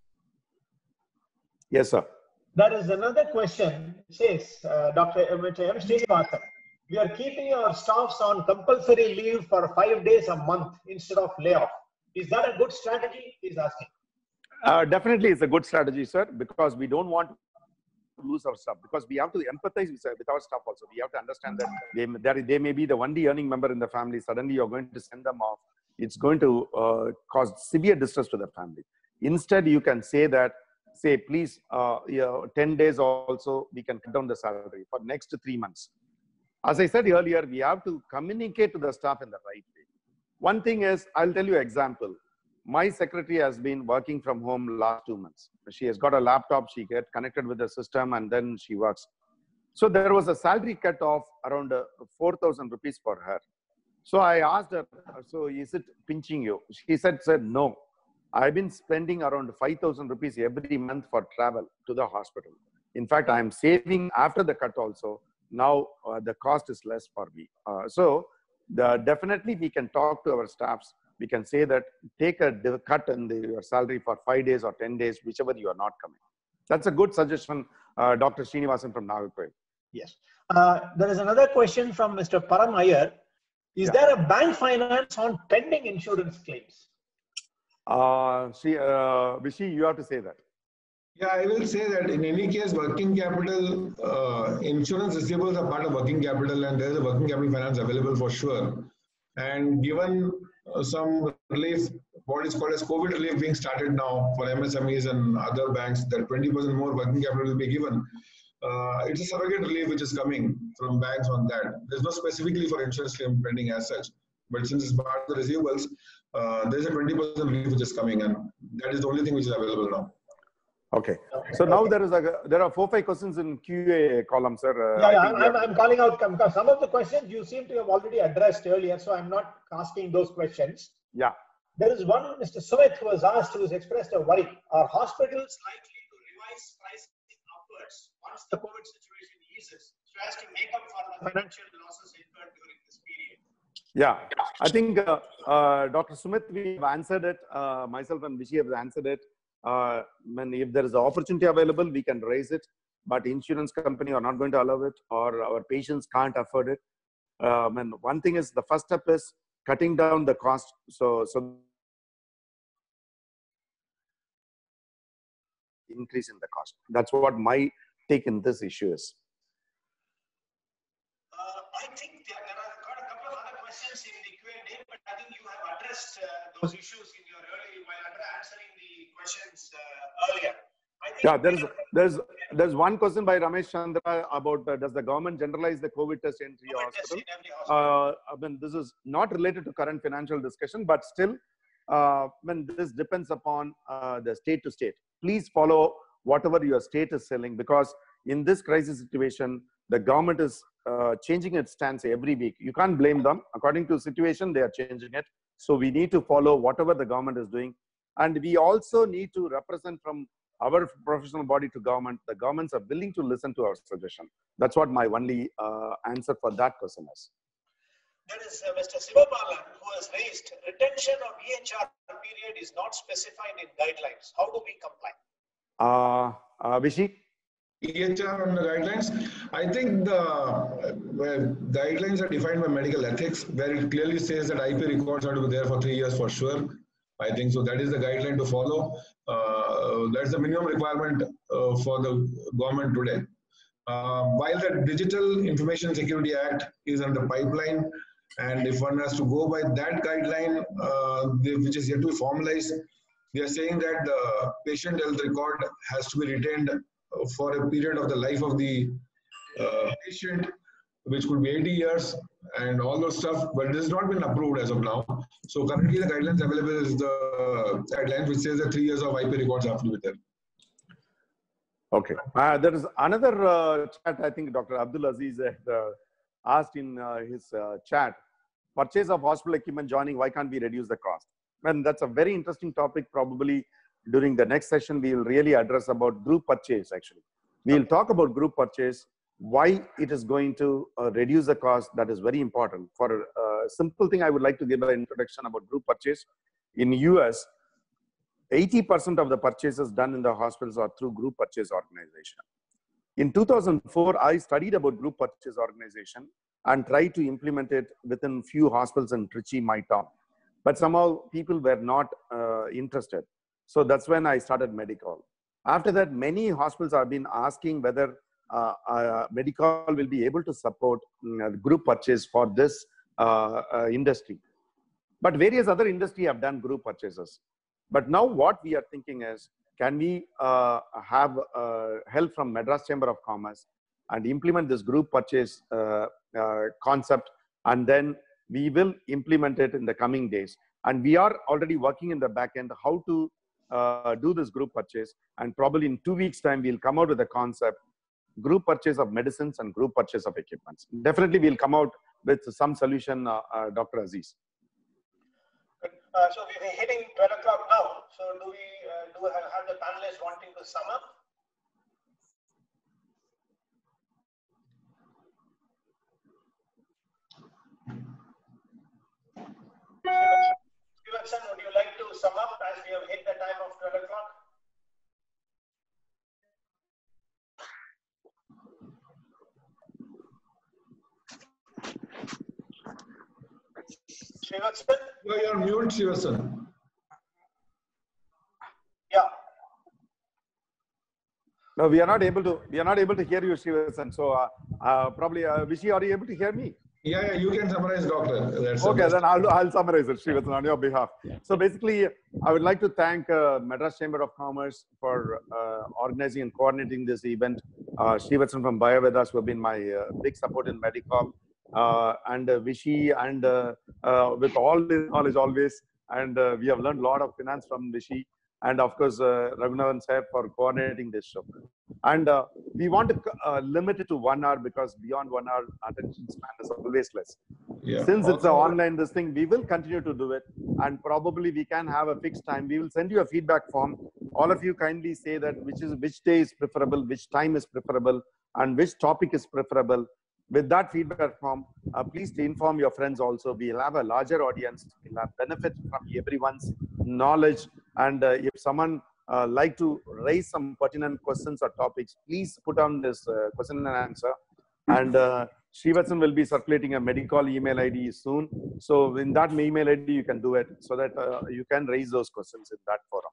Yes, sir. There is another question. It says, Dr. M. Srinivasan, we are keeping our staffs on compulsory leave for 5 days a month instead of layoff. Is that a good strategy? He's asking. Definitely, it's a good strategy, sir, because we don't want to lose our staff. Because we have to empathize with our staff also. We have to understand that they may be the only earning member in the family. Suddenly, you're going to send them off. It's going to cause severe distress to the family. Instead, you can say that, please, 10 days also, we can cut down the salary for next 3 months. As I said earlier, we have to communicate to the staff in the right way. One thing is, I'll tell you an example. My secretary has been working from home last 2 months. She has got a laptop, she gets connected with the system and then she works. So there was a salary cut of around 4,000 rupees for her. So I asked her, so is it pinching you? She said, no. I've been spending around 5,000 rupees every month for travel to the hospital. In fact, I'm saving after the cut also. Now the cost is less for me. So definitely we can talk to our staffs. We can say that take a cut in your salary for 5 days or 10 days, whichever you are not coming. That's a good suggestion, Dr. Srinivasan from Nagarkoil. Yes. There is another question from Mr. Param Iyer. Is there a bank finance on pending insurance claims? Vishy, you have to say that. Yeah, I will say that in any case, working capital, insurance receivables are part of working capital and there is a working capital finance available for sure. And given some relief, what is called as COVID relief being started now for MSMEs and other banks, that 20% more working capital will be given. It's a surrogate relief which is coming from banks on that. There's no specifically for insurance claim pending as such, but since it's part of the receivables, there's a 20% relief which is coming and that is the only thing which is available now. Okay. So now there are 4-5 questions in QA column, sir. I'm calling out because some of the questions you seem to have already addressed earlier, so I'm not asking those questions. Yeah. There is one, Mr. Sumit, who has expressed a worry. Are hospitals likely to revise pricing upwards once the COVID situation eases, so as to make up for the financial losses incurred during this period? Yeah, I think Dr. Sumit, we've answered it. Myself and Vishy have answered it. If there is an opportunity available, we can raise it, but insurance company are not going to allow it, or our patients can't afford it. One thing is, the first step is cutting down the cost. So increase in the cost. That's what my take in this issue is. I think there are got a couple of other questions in the Q&A, but I think you have addressed those issues in your while answering the questions earlier. I think there's one question by Ramesh Chandra about does the government generalize the COVID test in every hospital? I mean, this is not related to current financial discussion, but still, when this depends upon the state to state. Please follow whatever your state is selling, because in this crisis situation, the government is changing its stance every week. You can't blame them. According to the situation, they are changing it. So we need to follow whatever the government is doing. And we also need to represent from our professional body to government. The governments are willing to listen to our suggestion. That's what my only answer for that question is. There is Mr. Sivabalan who has raised retention of EHR period is not specified in guidelines. How do we comply? Vishi? EHR on the guidelines. I think the guidelines are defined by medical ethics, where it clearly says that IP records are to be there for 3 years for sure. I think so. That is the guideline to follow. That's the minimum requirement for the government today. While the Digital Information Security Act is under pipeline, and if one has to go by that guideline, which is yet to be formalized, they are saying that the patient health record has to be retained for a period of the life of the patient, which could be 80 years and all those stuff, but this has not been approved as of now. So currently the guidelines available is the guidelines which says that 3 years of IP records have to be there. Okay. There is another chat, I think Dr. Abdul Aziz asked in his chat, purchase of hospital equipment joining, why can't we reduce the cost? And that's a very interesting topic. Probably during the next session, we will really address about group purchase actually. We'll talk about group purchase, why it is going to reduce the cost. That is very important. For a simple thing, I would like to give an introduction about group purchase. In US, 80% of the purchases done in the hospitals are through group purchase organization. In 2004, I studied about group purchase organization and tried to implement it within few hospitals in Trichy, my town. But somehow people were not interested. So that's when I started Medicall. After that, many hospitals have been asking whether Medicall will be able to support group purchase for this industry. But various other industries have done group purchases. But now what we are thinking is, can we have help from Madras Chamber of Commerce and implement this group purchase concept, and then we will implement it in the coming days. And we are already working in the back end how to do this group purchase, and probably in 2 weeks time we'll come out with a concept, group purchase of medicines and group purchase of equipments. Definitely we'll come out with some solution, Dr. Aziz. So we're hitting 12 o'clock now. So do we have the panelists wanting to sum up? Stevenson, would you like to sum up as we have hit the time of 12 o'clock? Stevenson? You're on mute, Stevenson. Yeah. No, we are not able to hear you, Stevenson. So probably, Vishi, are you able to hear me? Yeah, you can summarize, doctor. That's okay, then I'll summarize it, Stevenson, on your behalf. So basically, I would like to thank Madras Chamber of Commerce for organizing and coordinating this event. Stevenson from Biovedas, who have been my big support in Medicall, and Vishi, and with all this knowledge always. And we have learned a lot of finance from Vishi. And of course, Raghunathan Sir for coordinating this show. And we want to limit it to 1 hour, because beyond 1 hour, attention span is always less. Yeah. Since it's an online this thing, we will continue to do it. And probably we can have a fixed time. We will send you a feedback form. All of you kindly say that which day is preferable, which time is preferable, and which topic is preferable. With that feedback form, please inform your friends also. We'll have a larger audience. We'll have benefit from everyone's knowledge. And if someone like to raise some pertinent questions or topics, please put on this question and answer. And Srivatsan will be circulating a Medicall email ID soon. So in that email ID, you can do it so that you can raise those questions in that forum.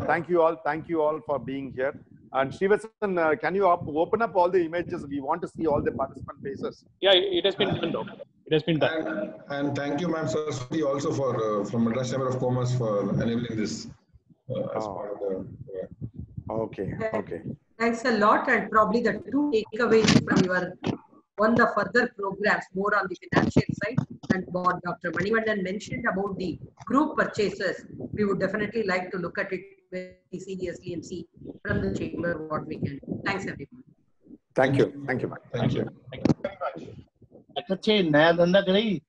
Thank you all for being here. And Srivatsan, can you open up all the images? We want to see all the participant faces. Yeah, it has been done, Doctor. It has been done. And thank you, Ma'am Saraswati, also for from Madras Chamber of Commerce for enabling this as part of the. Okay. Thanks a lot. And probably the two takeaways from your on the further programs, more on the financial side, and what Dr. Manivandan mentioned about the group purchases, we would definitely like to look at it very seriously and see from the chamber what we can do. Thanks, everyone. Thank you, ma'am. Thank you. Thank you very much. अच्छा नया धंधा करेगी